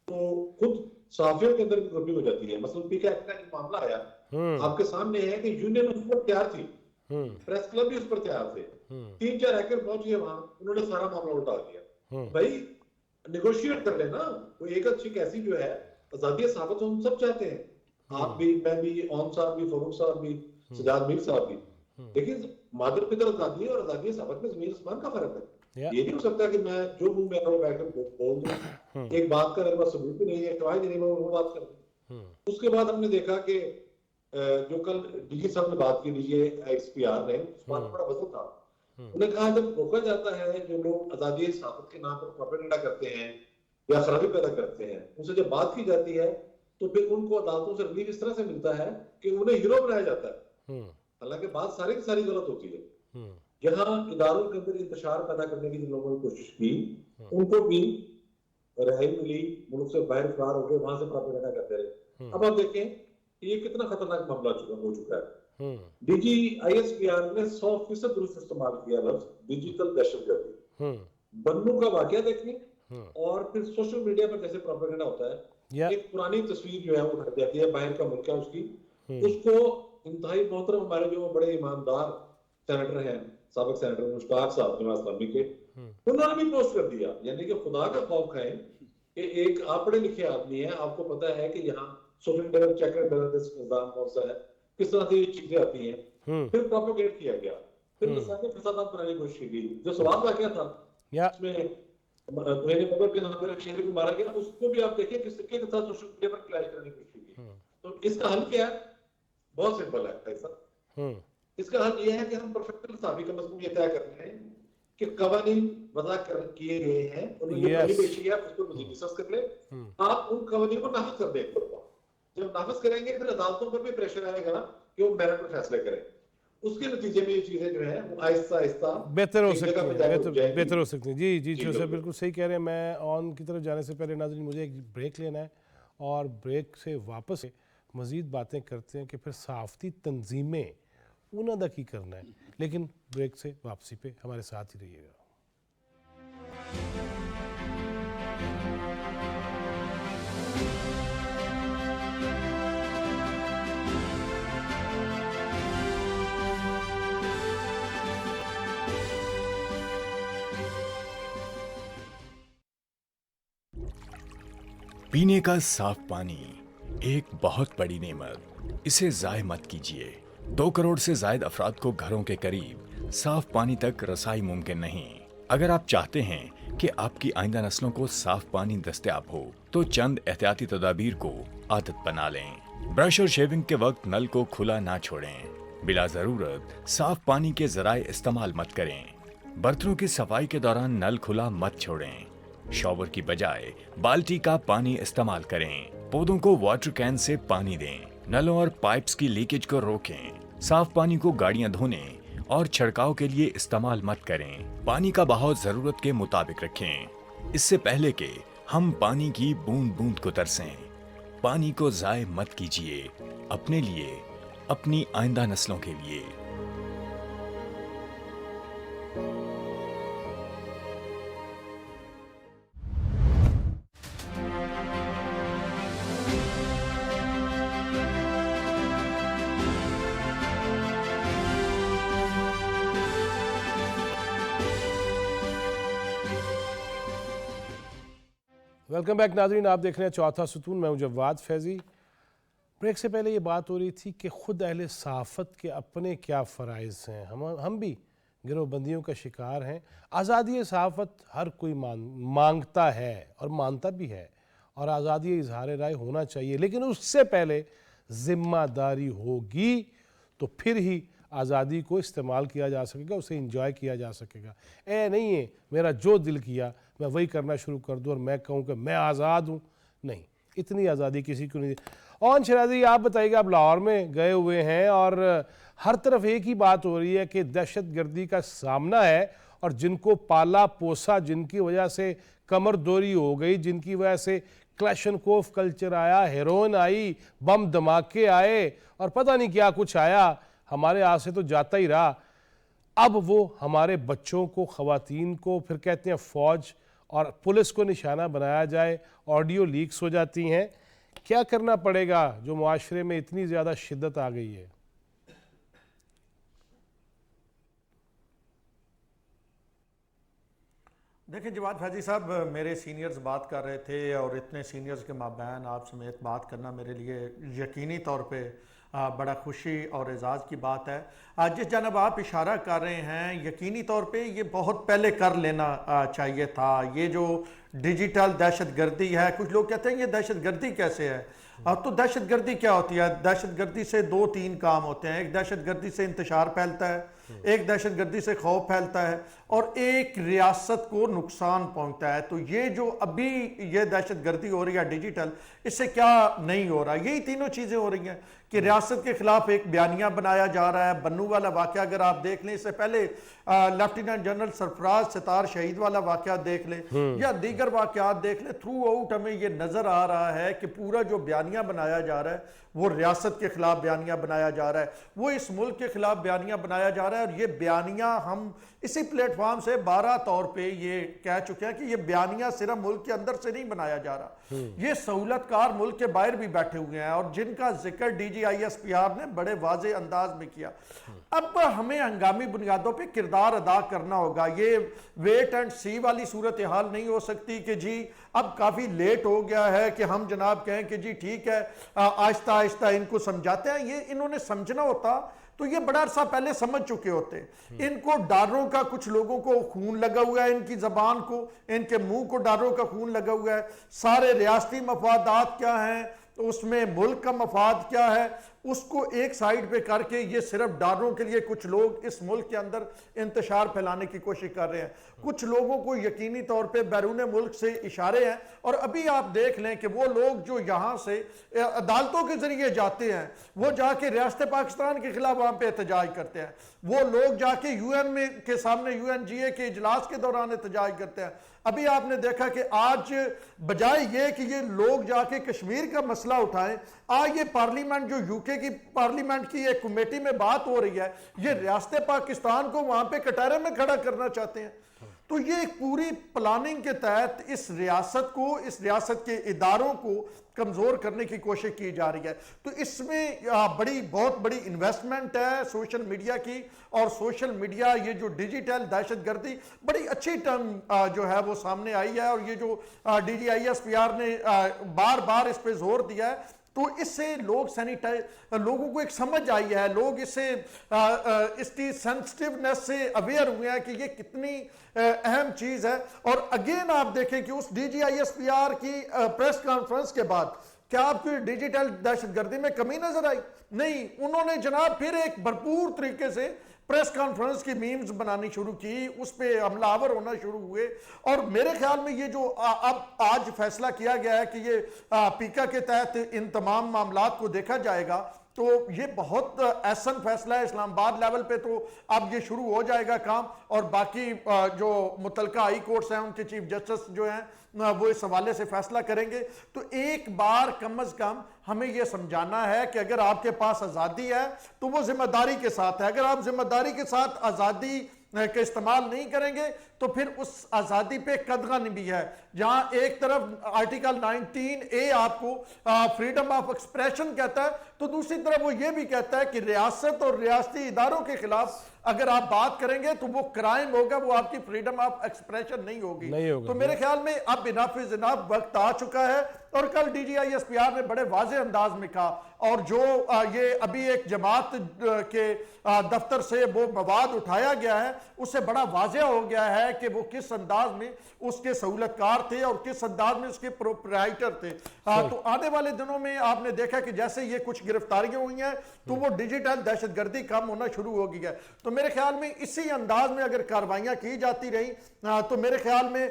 تو خود صحافیوں کے اندر بھی کمی ہو جاتی ہے. مثلا پی کے ایکٹ کا ایک معاملہ آیا آپ کے سامنے ہے کہ یونین اس پر تیار تھی، پریس کلب بھی اس پر تیار تھے، 3-4 ہیکر پہنچ گئے وہاں، انہوں نے سارا معاملہ الٹا دیا. بھائی نیگوشیٹ کر لینا، کوئی ایک اچھی کیسی جو ہے آزادی صحافت ہم سب چاہتے ہیں، آپ بھی، میں بھی، اون صاحب بھی، فروغ صاحب بھی، سجاد میر صاحب بھی. لیکن مادر پتر آزادی ہے اور آزادی صحافت میں زمین آسمان کا فرق ہے. یہ نہیں ہو سکتا کہ میں جو ہوں میں بیٹھ کر بول دوں، ایک بات کا میرے پاس ثبوت بھی نہیں ہے، شواہد نہیں ہے، وہ بات کر دوں. اس کے بعد ہم نے دیکھا کہ جو کل ڈی جی صاحب نے بات کی، D G X P R نے، اس بات بڑا وزن تھا. انہوں نے کہا جب روکا جاتا ہے جو لوگ آزادی صحافت کے نام پر پروپیگنڈا کرتے ہیں یا خرابی پیدا کرتے ہیں، ان سے جب بات کی جاتی ہے تو پھر ان کو عدالتوں سے ریلیف اس طرح سے ملتا ہے کہ انہیں ہیرو بنایا جاتا ہے، حالانکہ بات ساری کی ساری غلط ہوتی ہے. یہاں اداروں کے اندر انتشار پیدا کرنے کی جن لوگوں نے کوشش کی ان کو بھی رہائی ملی، ملک سے باہر فرار ہو گئے، وہاں سے پروپیگنڈا کرتے رہے. اب آپ دیکھیں یہ کتنا خطرناک معاملہ ہو چکا ہے. D G I S P R نے 100% درست استعمال کیا لفظ ڈیجیٹل دہشت گردی. بنوں کا واقعہ دیکھیں اور پھر سوشل میڈیا پر جیسے پروپیگنڈا ہوتا ہے، ایک پرانی تصویر جو ہے وہ ہٹ جاتی ہے، باہر کا ملک ہے اس کی، اس کو انتہائی محترم ہمارے جو بڑے ایماندار سینیٹر ہیں، سابق سینیٹر مشتاق صاحب جماعت اسلامی کے، انہوں نے بھی پوسٹ کر دیا. یعنی کہ خدا کا خوف کھائیں کہ ایک آپ پڑھے لکھے آدمی ہیں، آپ کو پتا ہے کہ یہاں social media check and balance نظام کون سا ہے، کس طرح سے یہ چیزیں آتی ہیں. پھر پروپیگیٹ کیا گیا، پھر لسانی فسادات بنانے کی کوشش کی گئی. جو سوال واقعہ تھا اس میں توہین مذہب کے نام پر ایک شہری کو مارا گیا، اس کو بھی آپ دیکھیں کس کے ساتھ سوشل میڈیا پر کلیش کرنے کی کوشش کی گئی. تو اس کا حل کیا ہے؟ بہت سمپل ہے ایسا. اس کا حل یہ ہے کہ ہم پروفیشنل صحافی کا مضمون یہ طے کرتے ہیں کہ قوانین وضع کیے گئے ہیں، انہوں نے جو پیشی ہے اس کو مزید ڈسکس کر لیں، آپ ان قوانین کو نافذ کر دیں. جب نافذ کریں گے پھر عدالتوں پر بھی پریشر آئے گا کہ وہ میرٹ پر فیصلے کریں. اس کے نتیجے میں یہ چیزیں جو ہیں وہ آہستہ آہستہ بہتر ہو سکتی ہیں. جی جوسف بالکل صحیح کہہ رہے ہیں. میں آن کی طرف جانے سے پہلے ناظرین مجھے ایک بریک لینا ہے اور بریک سے واپس مزید باتیں کرتے ہیں کہ پھر صحافتی تنظیمیں انہوں نے کی کرنا ہے. لیکن بریک سے واپسی پہ ہمارے ساتھ ہی رہیے گا. پینے کا صاف پانی ایک بہت بڑی نعمت، اسے ضائع مت کیجیے۔ 2 کروڑ سے زائد افراد کو گھروں کے قریب صاف پانی تک رسائی ممکن نہیں۔ اگر آپ چاہتے ہیں کہ آپ کی آئندہ نسلوں کو صاف پانی دستیاب ہو تو چند احتیاطی تدابیر کو عادت بنا لیں۔ برش اور شیونگ کے وقت نل کو کھلا نہ چھوڑیں۔ بلا ضرورت صاف پانی کے ذرائع استعمال مت کریں۔ برتنوں کی صفائی کے دوران نل کھلا مت چھوڑیں۔ شاور کی بجائے بالٹی کا پانی استعمال کریں۔ پودوں کو واٹر کین سے پانی دیں۔ نلوں اور پائپس کی لیکیج کو روکیں۔ صاف پانی کو گاڑیاں دھونے اور چھڑکاؤ کے لیے استعمال مت کریں۔ پانی کا بہاؤ ضرورت کے مطابق رکھیں، اس سے پہلے کہ ہم پانی کی بوند بوند کو ترسیں۔ پانی کو ضائع مت کیجیے، اپنے لیے، اپنی آئندہ نسلوں کے لیے۔ ویلکم بیک ناظرین، آپ دیکھ رہے ہیں چوتھا ستون، میں ہوں جواد فیضی۔ بریک سے پہلے یہ بات ہو رہی تھی کہ خود اہل صحافت کے اپنے کیا فرائض ہیں۔ ہم بھی گروہ بندیوں کا شکار ہیں۔ آزادی صحافت ہر کوئی مانگتا ہے اور مانتا بھی ہے، اور آزادی اظہار رائے ہونا چاہیے، لیکن اس سے پہلے ذمہ داری ہوگی تو پھر ہی آزادی کو استعمال کیا جا سکے گا، اسے انجوائے کیا جا سکے گا۔ اے نہیں ہے میرا جو دل کیا میں وہی کرنا شروع کر دوں اور میں کہوں کہ میں آزاد ہوں، نہیں، اتنی آزادی کسی کو نہیں۔ اون شرازی، آپ بتائیے گا، آپ لاہور میں گئے ہوئے ہیں اور ہر طرف ایک ہی بات ہو رہی ہے کہ دہشت گردی کا سامنا ہے، اور جن کو پالا پوسا، جن کی وجہ سے کمر دوری ہو گئی، جن کی وجہ سے کلیشنکوف کلچر آیا، ہیروئن آئی، بم دھماکے آئے اور پتہ نہیں کیا کچھ آیا، ہمارے ہاتھ سے تو جاتا ہی رہا۔ اب وہ ہمارے بچوں کو، خواتین کو، پھر کہتے ہیں فوج اور پولیس کو نشانہ بنایا جائے، آڈیو لیکس ہو جاتی ہیں۔ کیا کرنا پڑے گا جو معاشرے میں اتنی زیادہ شدت آ گئی ہے؟ دیکھیں جواد فیضی صاحب، میرے سینئرز بات کر رہے تھے اور اتنے سینئرز کے مابین آپ سمیت بات کرنا میرے لیے یقینی طور پہ بڑا خوشی اور اعزاز کی بات ہے۔ جس جانب آپ اشارہ کر رہے ہیں، یقینی طور پہ یہ بہت پہلے کر لینا چاہیے تھا۔ یہ جو ڈیجیٹل دہشت گردی ہے، کچھ لوگ کہتے ہیں یہ دہشت گردی کیسے ہے؟ تو دہشت گردی کیا ہوتی ہے؟ دہشت گردی سے 2-3 کام ہوتے ہیں۔ ایک دہشت گردی سے انتشار پھیلتا ہے، ایک دہشت گردی سے خوف پھیلتا ہے، اور ایک ریاست کو نقصان پہنچتا ہے۔ تو یہ جو ابھی یہ دہشت گردی ہو رہی ہے ڈیجیٹل، اس سے کیا نہیں ہو رہا؟ یہی تینوں چیزیں ہو رہی ہیں کہ ریاست کے خلاف ایک بیانیہ بنایا جا رہا ہے۔ بنو والا واقعہ اگر آپ دیکھ لیں، اس سے پہلے لیفٹیننٹ جنرل سرفراز ستار شہید والا واقعہ دیکھ لیں یا دیگر واقعات دیکھ لیں، تھرو آؤٹ ہمیں یہ نظر آ رہا ہے کہ پورا جو بیانیہ بنایا جا رہا ہے وہ ریاست کے خلاف بیانیہ بنایا جا رہا ہے، وہ اس ملک کے خلاف بیانیہ بنایا جا رہا ہے۔ اور یہ بیانیہ ہم اسی پلیٹ فارم سے 12 طور پہ یہ کہہ چکے ہیں کہ یہ بیانیہ صرف ملک کے اندر سے نہیں بنایا جا رہا، یہ سہولت کار ملک کے باہر بھی بیٹھے ہوئے ہیں، اور جن کا ذکر DGISPR نے بڑے واضح انداز میں کیا۔ اب ہمیں ہنگامی بنیادوں پہ کردار ادا کرنا ہوگا۔ یہ ویٹ اینڈ سی والی صورتحال نہیں ہو سکتی کہ جی اب کافی لیٹ ہو گیا ہے کہ ہم جناب کہیں کہ جی ٹھیک ہے آہستہ آہستہ ان کو سمجھاتے ہیں۔ یہ انہوں نے سمجھنا ہوتا تو یہ بڑا عرصہ پہلے سمجھ چکے ہوتے۔ ان کو ڈاروں کا، کچھ لوگوں کو خون لگا ہوا ہے، ان کی زبان کو، ان کے منہ کو ڈاروں کا خون لگا ہوا ہے۔ سارے ریاستی مفادات کیا ہیں، اس میں ملک کا مفاد کیا ہے، اس کو ایک سائیڈ پہ کر کے یہ صرف ڈاروں کے لیے کچھ لوگ اس ملک کے اندر انتشار پھیلانے کی کوشش کر رہے ہیں۔ کچھ لوگوں کو یقینی طور پہ بیرون ملک سے اشارے ہیں، اور ابھی آپ دیکھ لیں کہ وہ لوگ جو یہاں سے عدالتوں کے ذریعے جاتے ہیں، وہ جا کے ریاست پاکستان کے خلاف وہاں پہ احتجاج کرتے ہیں، وہ لوگ جا کے UN میں کے سامنے UNGA کے اجلاس کے دوران احتجاج کرتے ہیں۔ ابھی آپ نے دیکھا کہ آج بجائے یہ کہ یہ لوگ جا کے کشمیر کا مسئلہ اٹھائیں، آج یہ پارلیمنٹ جو UK کی پارلیمنٹ کی ایک کمیٹی میں بات ہو رہی ہے، یہ ریاست پاکستان کو وہاں پہ کٹہرے میں کھڑا کرنا چاہتے ہیں۔ تو یہ ایک پوری پلاننگ کے تحت اس ریاست کو، اس ریاست کے اداروں کو کمزور کرنے کی کوشش کی جا رہی ہے. تو اس میں بہت بڑی انویسٹمنٹ ہے سوشل میڈیا کی، اور سوشل میڈیا یہ جو ڈیجیٹل دہشت گردی بڑی اچھی ٹرم جو ہے وہ سامنے آئی ہے، اور یہ جو D G I S P R نے بار بار اس پہ زور دیا ہے، تو اس سے لوگوں کو ایک سمجھ آئی ہے، لوگ اس کی سینسٹیونیس سے اویئر ہوئے ہیں کہ یہ کتنی اہم چیز ہے. اور اگین آپ دیکھیں کہ اس D G I S P R کی پریس کانفرنس کے بعد کیا آپ کو ڈیجیٹل دہشت گردی میں کمی نظر آئی؟ نہیں. انہوں نے جناب پھر ایک بھرپور طریقے سے پریس کانفرنس کی میمز بنانی شروع کی، اس پہ عملہ آور ہونا شروع ہوئے. اور میرے خیال میں یہ جو اب آج فیصلہ کیا گیا ہے کہ یہ پیکا کے تحت ان تمام معاملات کو دیکھا جائے گا، تو یہ بہت احسن فیصلہ ہے. اسلام آباد لیول پہ تو اب یہ شروع ہو جائے گا کام، اور باقی جو متعلقہ ہائی کورٹس ہیں ان کے چیف جسٹس جو ہیں وہ اس حوالے سے فیصلہ کریں گے. تو ایک بار کم از کم ہمیں یہ سمجھانا ہے کہ اگر آپ کے پاس آزادی ہے تو وہ ذمہ داری کے ساتھ ہے. اگر آپ ذمہ داری کے ساتھ آزادی کا استعمال نہیں کریں گے تو پھر اس آزادی پہ قدغن بھی ہے. جہاں ایک طرف آرٹیکل 19A آپ کو فریڈم آف ایکسپریشن کہتا ہے، تو دوسری طرف وہ یہ بھی کہتا ہے کہ ریاست اور ریاستی اداروں کے خلاف اگر آپ بات کریں گے تو وہ کرائم ہوگا، وہ آپ کی فریڈم آف ایکسپریشن نہیں ہوگی. تو میرے خیال میں اب انف از انف وقت آ چکا ہے. اور کل D G I S P R نے بڑے واضح انداز میں کہا، اور جو یہ ابھی ایک جماعت کے دفتر سے وہ مواد اٹھایا گیا ہے اس سے بڑا واضح ہو گیا ہے کہ وہ کس انداز میں اس کے سہولت کار تھے اور کس انداز میں اس کے پروپرائٹر تھے. تو آنے والے دنوں میں آپ نے دیکھا کہ جیسے یہ کچھ گرفتاریاں ہوئی ہیں تو وہ ڈیجیٹل دہشت گردی کم ہونا شروع ہو گئی ہے. تو میرے خیال میں اسی انداز میں اگر کاروائیاں کی جاتی رہی تو میرے خیال میں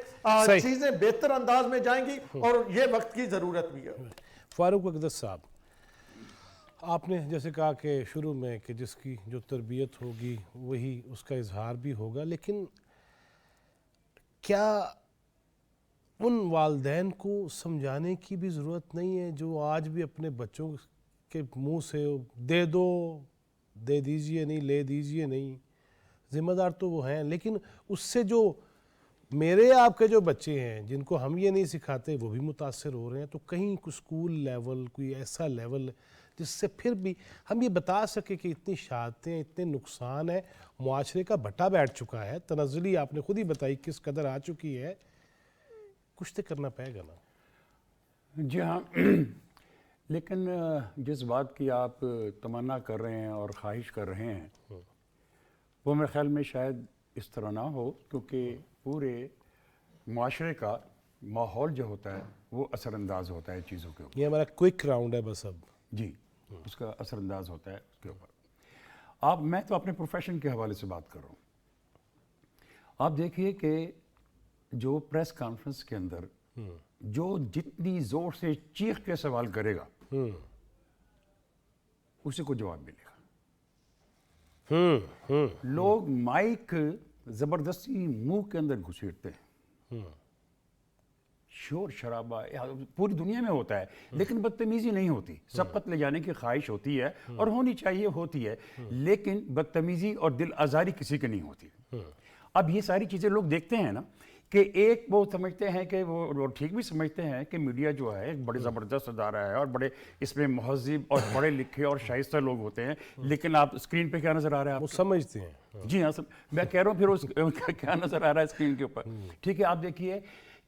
چیزیں بہتر انداز میں جائیں گی، اور یہ وقت کی ضرورت بھی ہے. فاروق اقدس صاحب، آپ نے جیسے کہا کہ شروع میں کہ جس کی جو تربیت ہوگی وہی اس کا اظہار بھی ہوگا، لیکن کیا ان والدین کو سمجھانے کی بھی ضرورت نہیں ہے جو آج بھی اپنے بچوں کے منہ سے دے دو، دے دیجئے نہیں، لے دیجئے نہیں، ذمہ دار تو وہ ہیں، لیکن اس سے جو میرے آپ کے جو بچے ہیں جن کو ہم یہ نہیں سکھاتے وہ بھی متاثر ہو رہے ہیں. تو کہیں کوئی اسکول لیول، کوئی ایسا لیول جس سے پھر بھی ہم یہ بتا سکے کہ اتنی شہادتیں، اتنے نقصان ہے، معاشرے کا بھٹا بیٹھ چکا ہے، تنزلی آپ نے خود ہی بتائی کس قدر آ چکی ہے، کچھ تو کرنا پائے گا نا. جی ہاں، لیکن جس بات کی آپ تمنا کر رہے ہیں اور خواہش کر رہے ہیں وہ میرے خیال میں شاید اس طرح نہ ہو، کیونکہ پورے معاشرے کا ماحول جو ہوتا ہے وہ اثر انداز ہوتا ہے چیزوں کے اوپر. یہ ہمارا کوئک راؤنڈ ہے بس اب. جی، اس کا اثر انداز ہوتا ہے اس کے اوپر. میں تو اپنے پروفیشن کے حوالے سے بات کر رہا ہوں. آپ دیکھیے کہ جو پریس کانفرنس کے اندر جو جتنی زور سے چیخ کے سوال کرے گا اسی کو جواب ملے گا. لوگ مائک زبردستی منہ کے اندر گھسیٹتے ہیں، شور شرابہ پوری دنیا میں ہوتا ہے، لیکن بدتمیزی نہیں ہوتی. سبقت لے جانے کی خواہش ہوتی ہے اور ہونی چاہیے، ہوتی ہے، لیکن بدتمیزی اور دل آزاری کسی کی نہیں ہوتی. اب یہ ساری چیزیں لوگ دیکھتے ہیں نا کہ ایک وہ سمجھتے ہیں کہ وہ ٹھیک بھی سمجھتے ہیں کہ میڈیا جو ہے ایک بڑے زبردست ادارہ ہے اور بڑے اس میں مہذب اور پڑھے لکھے اور شائستہ لوگ ہوتے ہیں، لیکن آپ اسکرین پہ کیا نظر آ رہا ہے؟ وہ سمجھتے ہیں. جی ہاں، میں کہہ رہا ہوں پھر کیا نظر آ رہا ہے اسکرین کے اوپر. ٹھیک ہے، آپ دیکھیے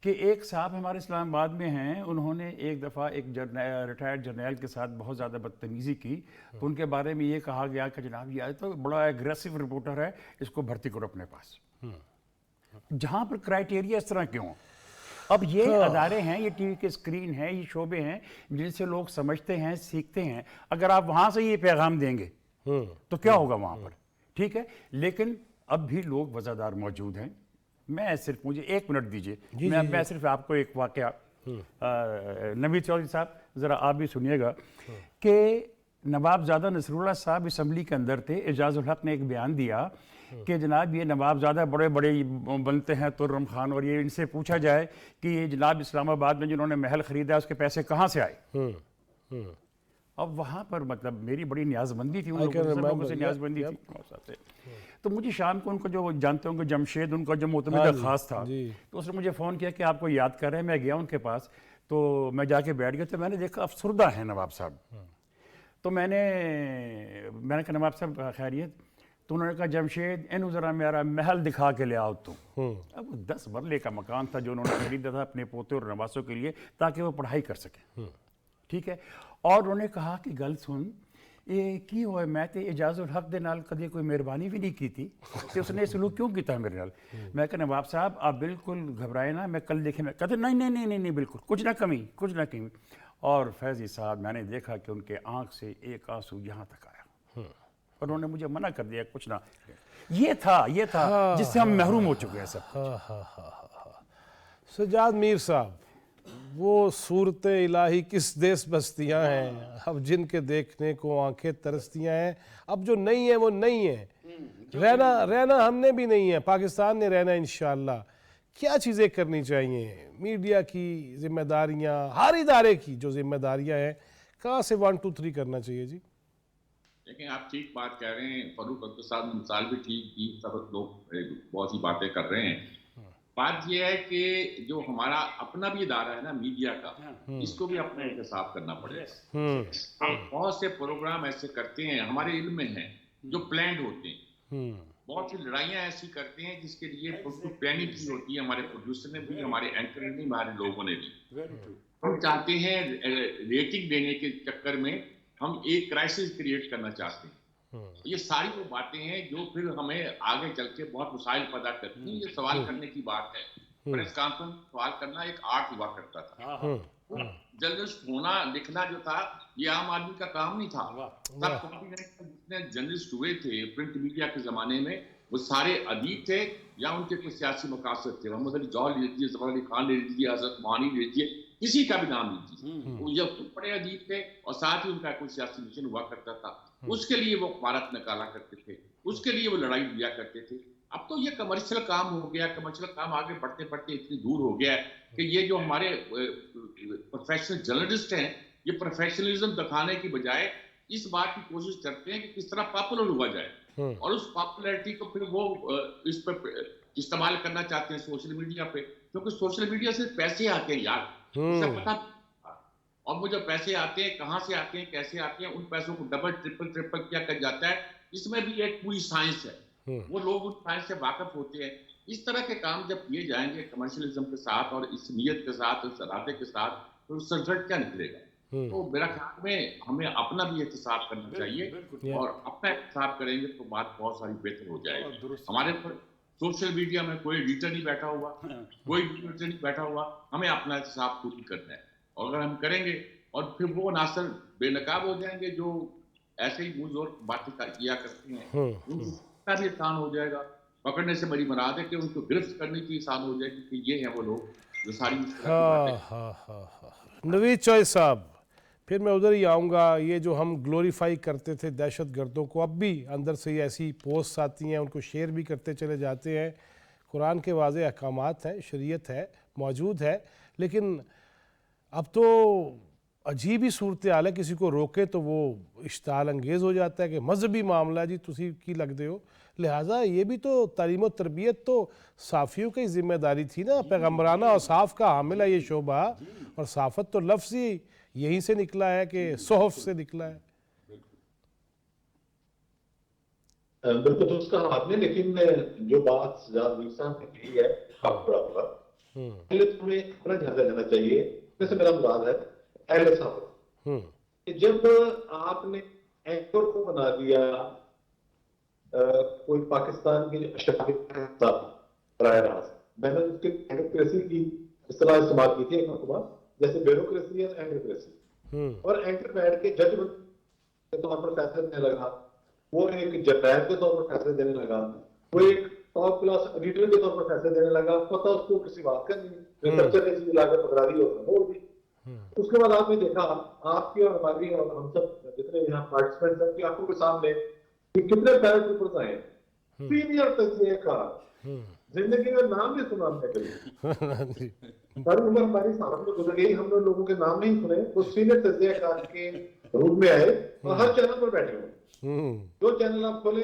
کہ ایک صاحب ہمارے اسلام آباد میں ہیں، انہوں نے ایک دفعہ ایک ریٹائرڈ جرنیل کے ساتھ بہت زیادہ بدتمیزی کی، تو ان کے بارے میں یہ کہا گیا کہ جناب یہ تو بڑا ایگریسو رپورٹر ہے، اس کو بھرتی کرو اپنے پاس. جہاں پر کرائٹیریا اس طرح کیوں؟ اب یہ ادارے ہیں، یہ ٹی وی کے اسکرین ہیں، یہ شعبے ہیں جن سے لوگ سمجھتے ہیں، سیکھتے ہیں. اگر آپ وہاں سے یہ پیغام دیں گے تو کیا ہوگا وہاں پر؟ ٹھیک ہے، لیکن اب بھی لوگ وزادار موجود ہیں. میں صرف مجھے 1 منٹ دیجئے، میں صرف آپ کو ایک واقعہ، نوید چودھری صاحب ذرا آپ بھی سنیے گا کہ نواب زادہ نصر اللہ صاحب اسمبلی کے اندر تھے. اعجاز الحق نے ایک بیان دیا کہ جناب یہ نواب زادہ بڑے بڑے بنتے ہیں ترم خان، اور یہ ان سے پوچھا جائے کہ یہ جناب اسلام آباد میں جنہوں نے محل خریدا اس کے پیسے کہاں سے آئے. اب وہاں پر مطلب میری بڑی نیاز مندی تھی، ان لوگوں سے نیاز مندی تھی. تو مجھے شام کو ان کو جو جانتے ہوں کہ جمشید ان کا جو معتمد خاص تھا، تو اس نے مجھے فون کیا کہ آپ کو یاد کر رہے ہیں. میں گیا ان کے پاس، تو میں جا کے بیٹھ گیا تو میں نے دیکھا افسردہ ہیں نواب صاحب. تو میں نے کہا نواب صاحب خیریت؟ تو انہوں نے کہا جمشید انہوں ذرا میرا محل دکھا کے لے آؤ تو. اب وہ 10 مرلے کا مکان تھا جو انہوں نے خریدا تھا اپنے پوتے اور نواسوں کے لیے تاکہ وہ پڑھائی کر سکیں. ٹھیک ہے. اور انہوں نے کہا کہ گل سن یہ کی ہوئے میں تے اجاز الحق دے نال کدی کوئی مہربانی بھی نہیں کی تھی کہ اس نے سلوک کیوں کیتا ہے میرے نال. میں کہا نواب صاحب آپ بالکل گھبرائے نا، میں کل دیکھے. میں کہتے نہیں بالکل کچھ نہ کمی. اور فیضی صاحب میں نے دیکھا کہ ان کے آنکھ سے ایک آنسو یہاں تک آیا اور انہوں نے مجھے منع کر دیا کچھ نہ. یہ تھا جس سے ہم محروم ہو چکے ہیں سب. سجاد میر صاحب، وہ صورت الہی کس دیس بستیاں ہیں اب جن کے دیکھنے کو آنکھیں ترستیاں ہیں. اب جو نہیں ہیں وہ نہیں ہیں. رہنا ہم نے بھی نہیں ہے، پاکستان نے رہنا انشاءاللہ. کیا چیزیں کرنی چاہیے؟ میڈیا کی ذمہ داریاں، ہر ادارے کی جو ذمہ داریاں ہیں، کہاں سے 1 2 3 کرنا چاہیے؟ جی لیکن آپ ٹھیک بات کہہ رہے ہیں، فاروق اختر صاحب نے مثال بھی ٹھیک کی. سب لوگ بہت سی باتیں کر رہے ہیں. بات یہ ہے کہ جو ہمارا اپنا بھی ادارہ ہے نا میڈیا کا، اس کو بھی اپنا احتساب کرنا پڑے گا. ہم بہت سے پروگرام ایسے کرتے ہیں ہمارے علم میں ہیں جو پلانڈ ہوتے ہیں. بہت سی لڑائیاں ایسی کرتے ہیں جس کے لیے پلاننگ کی ہوتی ہے. ہمارے پروڈیوسر نے بھی، ہمارے اینکر نے بھی، ہمارے لوگوں نے بھی. ہم چاہتے ہیں ریٹنگ دینے کے چکر میں ہم ایک کرائسس کریٹ کرنا چاہتے ہیں. یہ ساری وہ باتیں ہیں جو پھر ہمیں آگے چل کے بہت مسائل پیدا کرتی ہیں. یہ سوال کرنے کی بات ہے. پریس کانفرنس سوال کرنا ایک آرٹ ہوا کرتا تھا. جرنلسٹ ہونا لکھنا جو تھا یہ عام آدمی کا کام نہیں تھا. سب جتنے جرنلسٹ ہوئے تھے پرنٹ میڈیا کے زمانے میں وہ سارے ادیب تھے یا ان کے کوئی سیاسی مقاصد تھے. محمد علی جوہر لے لیجیے، ظفر علی خان لے لیجیے، حضرت معانی لے لیجیے، کسی کا بھی نام لیجیے، وہ یہ خود بڑے ادیب تھے اور ساتھ ہی ان کا کوئی سیاسی مشن ہوا کرتا تھا. اس کے لیے وہ عمارت نکالا کرتے تھے، اس کے لیے وہ لڑائی لیا کرتے تھے. اب تو یہ کمرشل کام ہو گیا. کمرشل کام آگے بڑھتے بڑھتے اتنی دور ہو گیا ہے کہ یہ جو ہمارے پروفیشنل جرنلسٹ ہیں یہ پروفیشنلزم دکھانے کی بجائے اس بات کی کوشش کرتے ہیں کہ کس طرح پاپولر ہوا جائے، اور اس پاپولیرٹی کو پھر وہ اس پہ استعمال کرنا چاہتے ہیں سوشل میڈیا پہ. کیونکہ سوشل میڈیا سے پیسے آتے ہیں یار، اسے پتہ. اور وہ جو پیسے آتے ہیں کہاں سے آتے ہیں، کیسے آتے ہیں، ان پیسوں کو ڈبل ٹرپل کیا کر جاتا ہے. اس میں بھی ایک پوری سائنس ہے. وہ لوگ ان سائنس سے واقف ہوتے ہیں. اس طرح کے کام جب کیے جائیں گے کمرشلزم کے ساتھ اور اس نیت کے ساتھ، اس ارادے کے ساتھ، تو اس سے رزلٹ کیا نکلے گا؟ تو میرا خیال میں ہمیں اپنا بھی احتساب کرنا چاہیے، اور اپنا احتساب کریں گے تو بات بہت ساری بہتر ہو جائے گی. ہمارے پر سوشل میڈیا میں کوئی ایڈیٹر نہیں بیٹھا ہوا، کوئی ایڈیٹر نہیں بیٹھا ہوا. ہمیں اپنا احتساب خود ہی کرنا ہے. اور اگر ہم کریں گے اور پھر وہ عناصر بے نقاب ہو جائیں گے جو ایسے ہی منہ زور باتیں کیا کرتے ہیں، ان کا بھی آسان ہو جائے گا. پکڑنے سے میری مراد ہے کہ ان کو گرفت کرنے کی آسان ہو جائے گی کہ یہ ہیں وہ لوگ جو ساری اس طرح کی باتیں. نوید چوہے صاحب، پھر میں ادھر ہی آؤں گا. یہ جو ہم گلوریفائی کرتے تھے دہشت گردوں کو، اب بھی اندر سے یہ ایسی پوسٹ آتی ہیں، ان کو شیئر بھی کرتے چلے جاتے ہیں. قرآن کے واضح احکامات ہیں، شریعت ہے، موجود ہے، لیکن اب تو عجیب ہی صورتحال ہے. کسی کو روکے تو وہ اشتعال انگیز ہو جاتا ہے کہ مذہبی معاملہ جی تسی کی لگ دے ہو. لہٰذا یہ بھی تو تعلیم و تربیت تو صافیوں کی ذمہ داری تھی نا. پیغمبرانہ اوصاف کا حامل ہے یہ شعبہ، اور صافت تو لفظ ہی یہیں سے نکلا ہے کہ صحف سے نکلا ہے. بالکل درست کہا آپ نے. لیکن جو بات سجاد میر صاحب نے کہی ہے حق بڑا ہوگا. پہلے تو ہمیں اپنا جائزہ لینا چاہیے. جیسے میرا مراد ہے اہل صحابہ کہ جب آپ نے اینکر کو بنا دیا کوئی پاکستان کے اشرافی براہ راست، میں نے اس کی اینکریسی کی اصطلاح استعمال کی تھی ایک مرتبہ، جیسے بیوروکریسی اور اینکریسی. اور اینکر بیٹھ کے ججمنٹ کے طور پر فیصلے دینے لگا، وہ ایک جرائد کے طور پر فیصلے دینے لگا، وہ ایک ٹاپ کلاس ایڈیٹر کے طور پر فیصلے دینے لگا. پتہ اس کو کسی بات کا نہیں، ریسرچر نے چیز لا کے پکڑا دی اور موڑ دی. اس کے بعد آپ نے دیکھا آپ کی اور ہماری اور ہم سب جتنے یہاں پارٹیسپینٹس ہیں کہ آپ کو سامنے کہ کتنے پیراگرافرز آئے ہیں. سینئر تجزیہ کار، زندگی میں نام نہیں سنا ہم نے کبھی. ساری عمر ہماری سامنے میں گزر گئی، ہم نے لوگوں کے نام نہیں سنے. وہ سینئر تجزیہ کار کے روپ میں آئے اور ہر چینل پر بیٹھے ہوئے. جو چینل آپ کھولیں